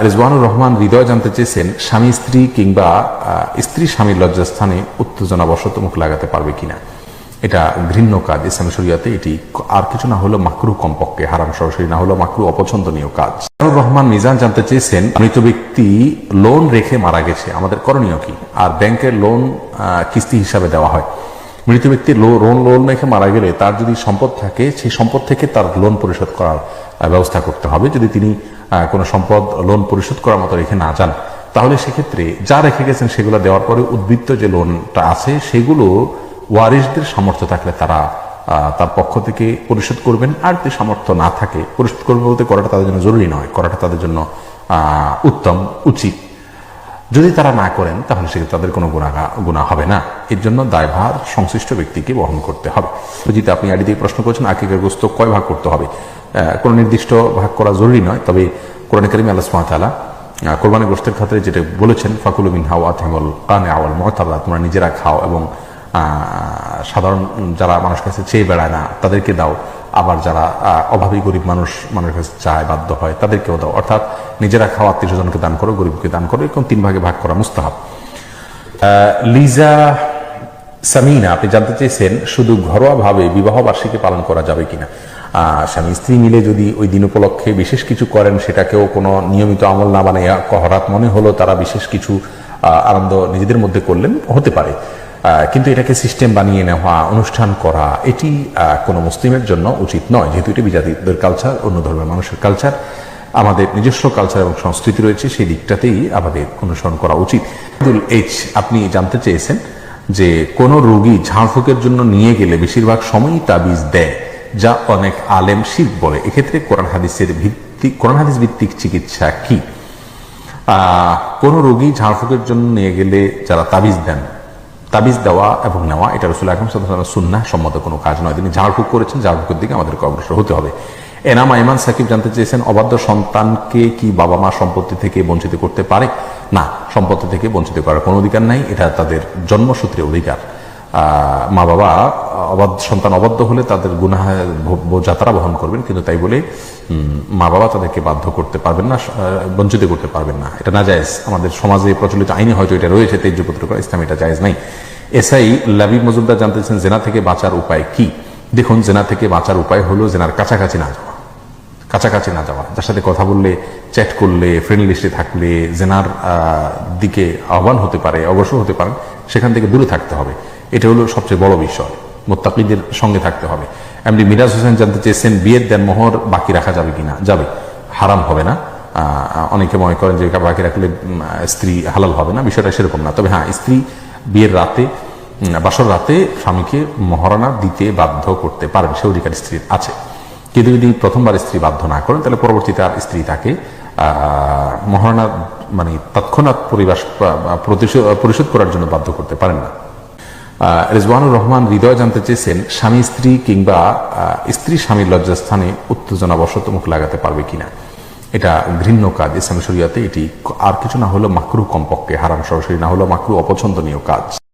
রেজওয়ানুর রহমান হৃদয় জানতে চেয়েছেন, স্বামী স্ত্রী কিংবা স্ত্রী স্বামীর লজ্জাস্থানে উত্তেজনাবশত মুখ লাগাতে পারবে কিনা। এটা ঘৃণ্য কাজ ইসলামী শরিয়াতে। এটি আর কিছু না হলো মাকরুহ, কমপক্ষে হারাম সরাসরি না হলো মাকরুহ, অপছন্দনীয় কাজ। রহমান মিজান জানতে চেয়েছেন, মৃত ব্যক্তি লোন রেখে মারা গেছে, আমাদের করণীয় কি। আর ব্যাংকের লোন কিস্তি হিসাবে দেওয়া হয়। মৃত ব্যক্তি লোন রেখে মারা গেলে তার যদি সম্পদ থাকে, সেই সম্পদ থেকে তার লোন পরিশোধ করার ব্যবস্থা করতে হবে। যদি তিনি কোনো সম্পদ লোন পরিশোধ করার মতো রেখে না যান, তাহলে সেক্ষেত্রে যা রেখে গেছেন সেগুলো দেওয়ার পরে উদ্বৃত্ত যে লোনটা আছে সেগুলো ওয়ারিশদের সামর্থ্য থাকলে তারা তার পক্ষ থেকে পরিশোধ করবেন। আর যদি সামর্থ্য না থাকে, পরিশোধ করবে বলতে করাটা তাদের জন্য জরুরি নয়, করাটা তাদের জন্য উত্তম, উচিত। যদি তারা না করেন তাহলে সেক্ষেত্রে তাদের কোনো গুনাহ হবে না। এর জন্য দায়ভার সংশ্লিষ্ট ব্যক্তিকে বহন করতে হবে। যদি আপনি আইডি দিয়ে প্রশ্ন করেছেন আকিকার গোশত কয় ভাগ করতে হবে, কোনো নির্দিষ্ট ভাগ করা জরুরি নয়। তবে কোরআনে কারিমে আল্লাহ সুবহানাহু ওয়া তাআলা কোরবানির গোশতের ক্ষেত্রে যেটা বলেছেন, ফাকুলু মিনহা ওয়া আতিমুল কানিআ ওয়াল মুতারা, তোমরা নিজেরা খাও এবং সাধারণ যারা মানুষের কাছে চেয়ে বেড়ায় না তাদেরকে দাও, আবার যারা অভাবী গরিব মানুষের কাছে চায় বাধ্য হয় তাদেরকেও দাও। অর্থাৎ নিজেরা খাওয়া, আত্মীয় স্বজনকে দান করো, গরিবকে দান করো, এরকম 3 ভাগে ভাগ করা মুস্তাহাব। লিজা সামিনা আপনি জানতে চেয়েছেন, শুধু ঘরোয়া ভাবে বিবাহ বার্ষিকী পালন করা যাবে কিনা। স্বামী স্ত্রী মিলে যদি ওই দিন উপলক্ষে বিশেষ কিছু করেন, সেটাকেও কোনো নিয়মিত আমল না বানাইয়া হঠাৎ মনে হলো তারা বিশেষ কিছু আনন্দ নিজেদের মধ্যে করলেন, হতে পারে। কিন্তু এটাকে সিস্টেম বানিয়ে নেওয়া, অনুষ্ঠান করা, এটি কোনো মুসলিমের জন্য উচিত নয়, যেহেতু এটি বিজাতিদের কালচার, অন্য ধর্মের মানুষের কালচার। আমাদের নিজস্ব কালচার এবং সংস্কৃতি রয়েছে, সেই দিকটাতেই আমাদের অনুসরণ করা উচিত। আপনি জানতে চেয়েছেন যে কোন রোগী ঝাড়ফুঁকের জন্য নিয়ে গেলে বেশিরভাগ সময়ই তাবিজ দেয়, যা অনেক আলেম শিরক বলে। এক্ষেত্রে কোরআন হাদিস ভিত্তিক চিকিৎসা কি। কোন রোগী ঝাড়ফুঁকের জন্য নিয়ে গেলে যারা তাবিজ দেন, তাবিজ দেওয়া এবং নেওয়া এটা রাসূল আকরাম সাল্লাল্লাহু আলাইহি ওয়াসাল্লাম সুন্নাহ সম্মত কোনো কাজ নয়। তিনি ঝাড়ফুঁক করেছেন, ঝাড়ফুঁকের দিকে আমাদেরকে অগ্রসর হতে হবে। এনাম আইমান সাকিব জানতে চেয়েছেন, অবাধ্য সন্তানকে কি বাবা মা সম্পত্তি থেকে বঞ্চিত করতে পারে। না, সম্পত্তি থেকে বঞ্চিত করার কোনো অধিকার নাই, এটা তাদের জন্মসূত্রে অধিকার। মা বাবা সন্তান অবাধ্য হলে তাদের গুনাহ বোঝা তারা বহন করবেন, কিন্তু তাই বলে মা বাবা তাদেরকে বাধ্য করতে পারবেন না, বঞ্চিত করতে পারবেন না, এটা না জায়েজ। আমাদের সমাজে প্রচলিত আইনে হয়তো এটা রয়েছে, তেজ্যপুত্র করা, ইসলামে এটা জায়েজ নাই। এসআই লাবিব মজুমদার জানতেছেন, জেনা থেকে বাঁচার উপায় কি। দেখুন, জেনা থেকে বাঁচার উপায় হলো জেনার কাছাকাছি না যাওয়া। কাছাকাছি না যাওয়া, যার সাথে কথা বললে, চ্যাট করলে, ফ্রেন্ড লিস্টে থাকলে জেনার দিকে আহ্বান হতে পারে, অগ্রসর হতে পারেন, সেখান থেকে দূরে থাকতে হবে। এটা হলো সবচেয়ে বড় বিষয়, মুত্তাকিদের সঙ্গে থাকতে হবে। এমনি মিরাজ হোসেন জানতে চেয়েছেন, বিয়ের দেনমোহর বাকি রাখা যাবে কিনা। যাবে, হারাম হবে না। অনেকে মনে করেন যে বাকি রাখলে স্ত্রী হালাল হবে না, বিষয়টা সেরকম না। তবে হ্যাঁ, স্ত্রী বিয়ের রাতে, বাসর রাতে স্বামীকে মহারণা দিতে বাধ্য করতে পারেন, সে অধিকার স্ত্রীর আছে। কিন্তু যদি প্রথমবার স্ত্রী বাধ্য না করেন, তাহলে পরবর্তীতে আর স্ত্রী তাকে মহারণা মানে তৎক্ষণাৎ পরিশোধ করার জন্য বাধ্য করতে পারেন না। রেজওয়ানুর রহমান হৃদয় জানতে চেয়েছেন, স্বামী স্ত্রী কিংবা স্ত্রী স্বামীর লজ্জাস্থানে উত্তেজনাবশত মুখ লাগাতে পারবে কিনা। এটা ঘৃণ্য কাজ ইসলামী শরিয়াতে। এটি আর কিছু না হলো মাকরুহ, কমপক্ষে হারাম সরাসরি না হলো মাকরুহ, অপছন্দনীয় কাজ।